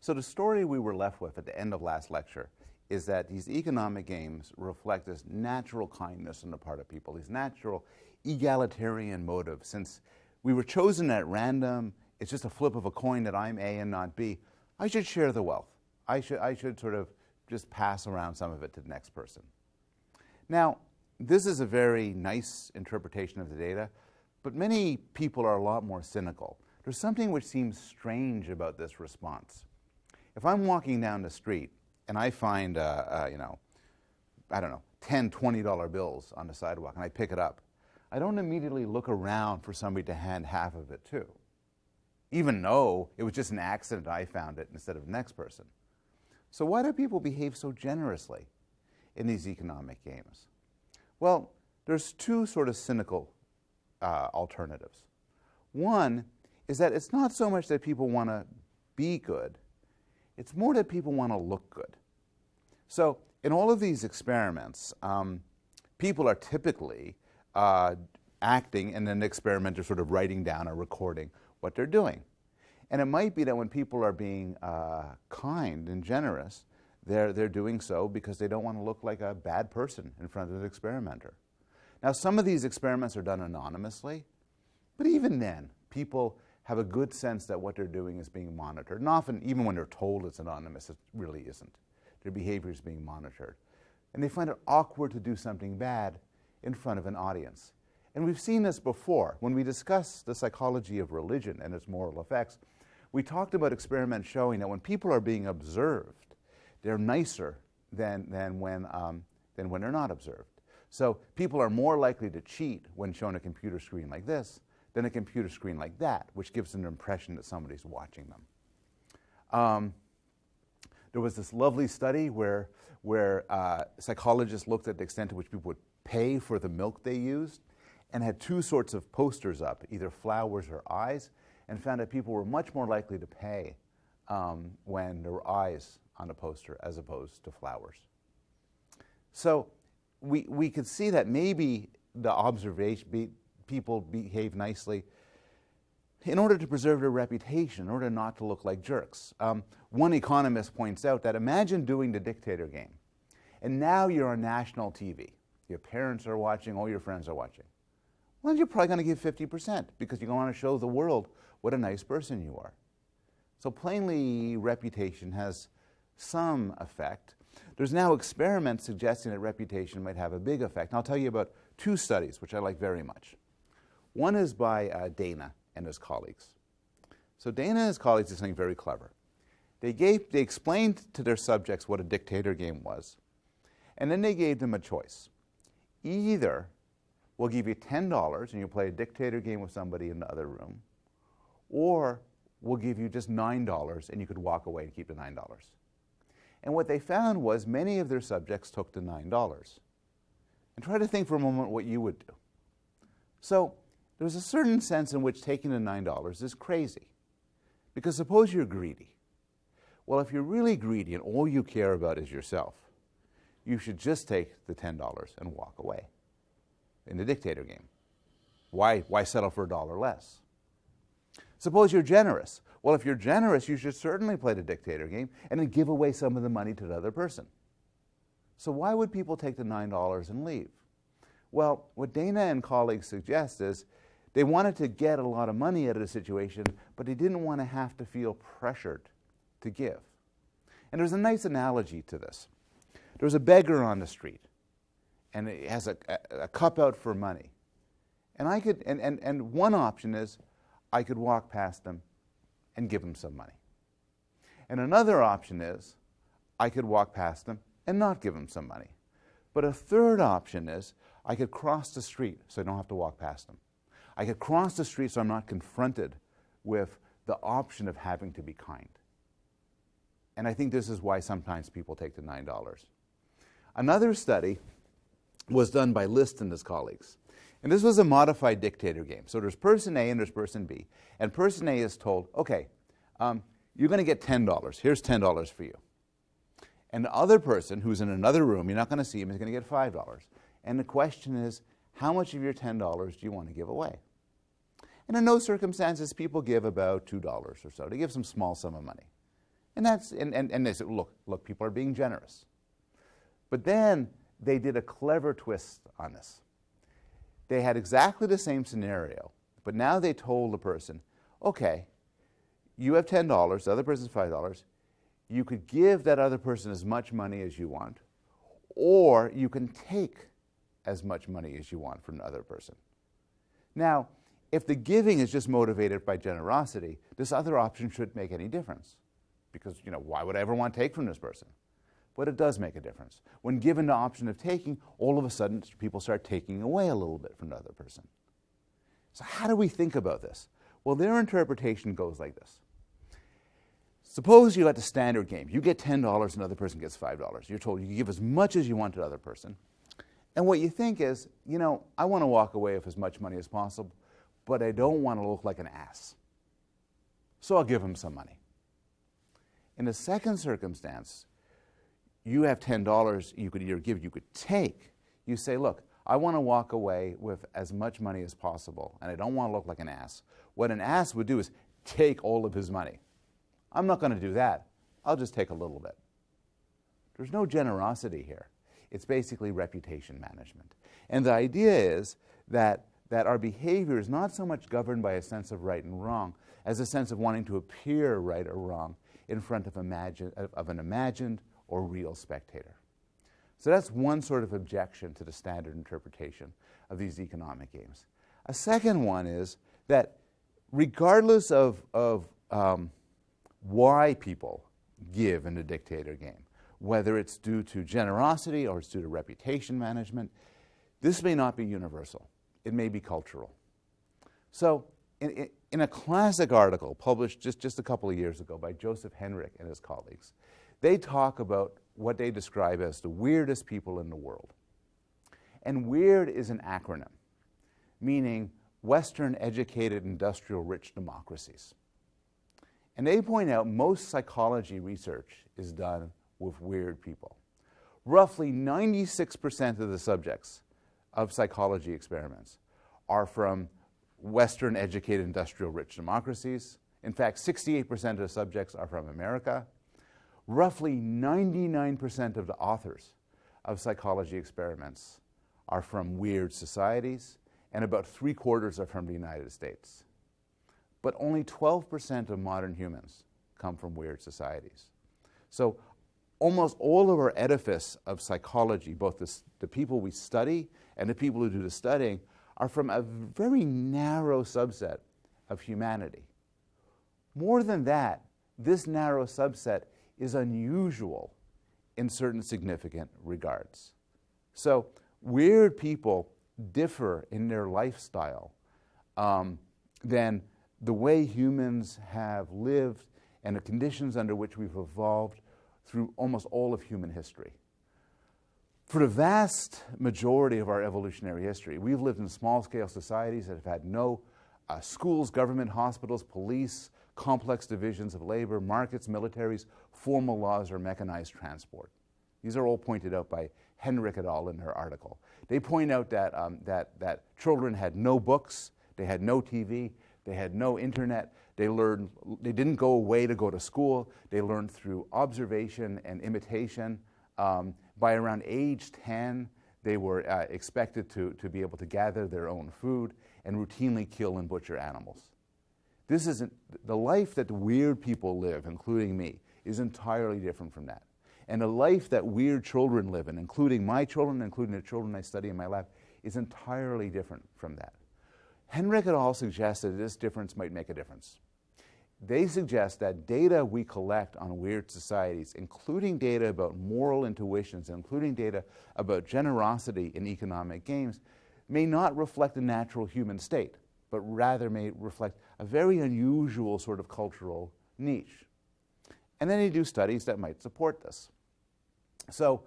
So the story we were left with at the end of last lecture is that these economic games reflect this natural kindness on the part of people, these natural egalitarian motives. Since we were chosen at random, it's just a flip of a coin that I'm A and not B, I should share the wealth. I should sort of just pass around some of it to the next person. Now, this is a very nice interpretation of the data, but many people are a lot more cynical. There's something which seems strange about this response. If I'm walking down the street and I find, I don't know, $10, $20 bills on the sidewalk and I pick it up, I don't immediately look around for somebody to hand half of it to, even though it was just an accident I found it instead of the next person. So why do people behave so generously in these economic games? Well, there's two sort of cynical alternatives. One is that it's not so much that people want to be good, it's more that people want to look good. So in all of these experiments, people are typically acting, and then the experimenter sort of writing down or recording what they're doing. And it might be that when people are being kind and generous, they're doing so because they don't want to look like a bad person in front of the experimenter. Now, some of these experiments are done anonymously, but even then, people have a good sense that what they're doing is being monitored. And often, even when they're told it's anonymous, it really isn't. Their behavior is being monitored. And they find it awkward to do something bad in front of an audience. And we've seen this before. When we discussed the psychology of religion and its moral effects, we talked about experiments showing that when people are being observed, they're nicer than when they're not observed. So people are more likely to cheat when shown a computer screen like this than a computer screen like that, which gives them an impression that somebody's watching them. There was this lovely study where psychologists looked at the extent to which people would pay for the milk they used and had two sorts of posters up, either flowers or eyes, and found that people were much more likely to pay when there were eyes on a poster as opposed to flowers. So we could see that maybe the observation, people behave nicely in order to preserve their reputation, in order not to look like jerks. One economist points out that imagine doing the dictator game, and now you're on national TV. Your parents are watching, all your friends are watching. Well, you're probably going to give 50% because you want to show the world what a nice person you are. So plainly, reputation has some effect. There's now experiments suggesting that reputation might have a big effect. And I'll tell you about two studies, which I like very much. One is by Dana and his colleagues. So Dana and his colleagues did something very clever. They explained to their subjects what a dictator game was, and then they gave them a choice. Either we'll give you $10 and you play a dictator game with somebody in the other room, or we'll give you just $9 and you could walk away and keep the $9. And what they found was many of their subjects took the $9. And try to think for a moment what you would do. So there's a certain sense in which taking the $9 is crazy. Because suppose you're greedy. Well, if you're really greedy and all you care about is yourself, you should just take the $10 and walk away in the dictator game. Why settle for $1 less? Suppose you're generous. Well, if you're generous, you should certainly play the dictator game and then give away some of the money to the other person. So why would people take the $9 and leave? Well, what Dana and colleagues suggest is they wanted to get a lot of money out of the situation, but they didn't want to have to feel pressured to give. And there's a nice analogy to this. There's a beggar on the street, and he has a cup out for money. And I could, and one option is I could walk past him and give him some money. And another option is I could walk past him and not give him some money. But a third option is I could cross the street so I don't have to walk past him. I could cross the street so I'm not confronted with the option of having to be kind. And I think this is why sometimes people take the $9. Another study was done by List and his colleagues. And this was a modified dictator game. So there's person A and there's person B. And person A is told, okay, you're going to get $10. Here's $10 for you. And the other person who's in another room, you're not going to see him, is going to get $5. And the question is, how much of your $10 do you want to give away? And in those circumstances, people give about $2 or so. They give some small sum of money. And they said, look, people are being generous. But then they did a clever twist on this. They had exactly the same scenario, but now they told the person, okay, you have $10, the other person's $5. You could give that other person as much money as you want, or you can take as much money as you want from the other person. Now, if the giving is just motivated by generosity, this other option shouldn't make any difference. Because, why would I ever want to take from this person? But it does make a difference. When given the option of taking, all of a sudden people start taking away a little bit from the other person. So how do we think about this? Well, their interpretation goes like this. Suppose you got the standard game. You get $10 and the other person gets $5. You're told you can give as much as you want to the other person. And what you think is, I want to walk away with as much money as possible, but I don't want to look like an ass. So I'll give him some money. In the second circumstance, you have $10 you could either give, you could take. You say, look, I want to walk away with as much money as possible, and I don't want to look like an ass. What an ass would do is take all of his money. I'm not going to do that. I'll just take a little bit. There's no generosity here. It's basically reputation management. And the idea is that our behavior is not so much governed by a sense of right and wrong as a sense of wanting to appear right or wrong in front of an imagined or real spectator. So that's one sort of objection to the standard interpretation of these economic games. A second one is that regardless of why people give in a dictator game, whether it's due to generosity or it's due to reputation management, this may not be universal. It may be cultural. So in a classic article published just a couple of years ago by Joseph Henrich and his colleagues, they talk about what they describe as the weirdest people in the world. And weird is an acronym, meaning Western educated industrial rich democracies. And they point out most psychology research is done with weird people. Roughly 96% of the subjects of psychology experiments are from Western educated industrial rich democracies. In fact, 68% of the subjects are from America. Roughly 99% of the authors of psychology experiments are from weird societies, and about 3/4 are from the United States. But only 12% of modern humans come from weird societies. So almost all of our edifice of psychology, both the people we study and the people who do the studying, are from a very narrow subset of humanity. More than that, this narrow subset is unusual in certain significant regards. So weird people differ in their lifestyle than the way humans have lived and the conditions under which we've evolved through almost all of human history. For the vast majority of our evolutionary history, we've lived in small-scale societies that have had no schools, government, hospitals, police, complex divisions of labor, markets, militaries, formal laws, or mechanized transport. These are all pointed out by Henrich et al. In her article. They point out that children had no books, they had no TV, they had no internet, they didn't go away to go to school, they learned through observation and imitation. By around age 10, they were expected to be able to gather their own food and routinely kill and butcher animals. This isn't, the life that weird people live, including me, is entirely different from that. And the life that weird children live in, including my children, including the children I study in my lab, is entirely different from that. Henrich et al. Suggested that this difference might make a difference. They suggest that data we collect on weird societies, including data about moral intuitions, including data about generosity in economic games, may not reflect the natural human state, but rather may reflect a very unusual sort of cultural niche. And then they do studies that might support this. So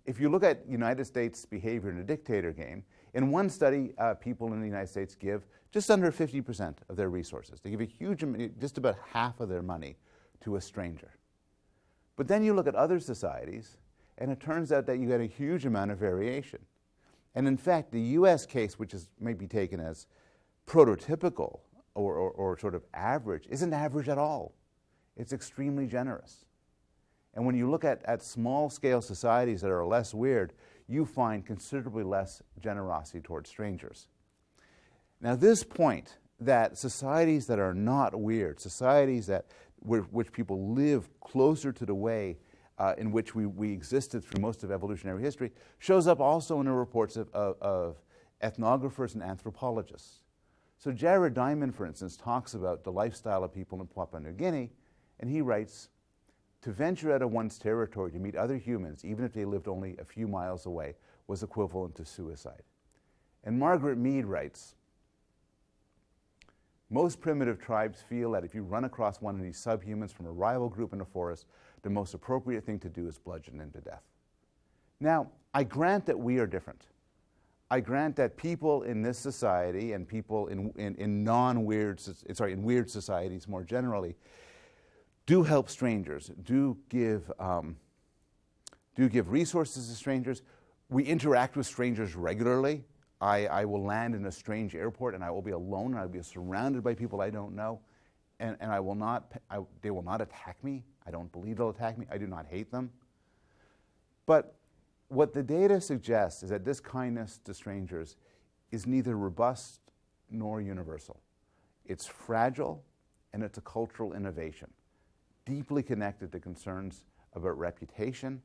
if you look at United States behavior in a dictator game, in one study, people in the United States give just under 50% of their resources. They give a huge amount, just about half of their money to a stranger. But then you look at other societies, and it turns out that you get a huge amount of variation. And in fact, the US case, which may be taken as prototypical or sort of average, isn't average at all. It's extremely generous. And when you look at small-scale societies that are less weird, you find considerably less generosity towards strangers. Now, this point that societies that are not weird, societies that which people live closer to the way in which we existed through most of evolutionary history, shows up also in the reports of ethnographers and anthropologists. So Jared Diamond, for instance, talks about the lifestyle of people in Papua New Guinea, and he writes, "To venture out of one's territory to meet other humans, even if they lived only a few miles away, was equivalent to suicide." And Margaret Mead writes, "Most primitive tribes feel that if you run across one of these subhumans from a rival group in the forest, the most appropriate thing to do is bludgeon them to death." Now, I grant that we are different. I grant that people in this society and people in non-weird, in weird societies more generally, do help strangers, do give resources to strangers. We interact with strangers regularly. I will land in a strange airport and I will be alone and I will be surrounded by people I don't know, and they will not attack me. I don't believe they'll attack me. I do not hate them. But what the data suggests is that this kindness to strangers is neither robust nor universal. It's fragile and it's a cultural innovation, deeply connected to concerns about reputation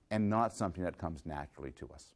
and not something that comes naturally to us.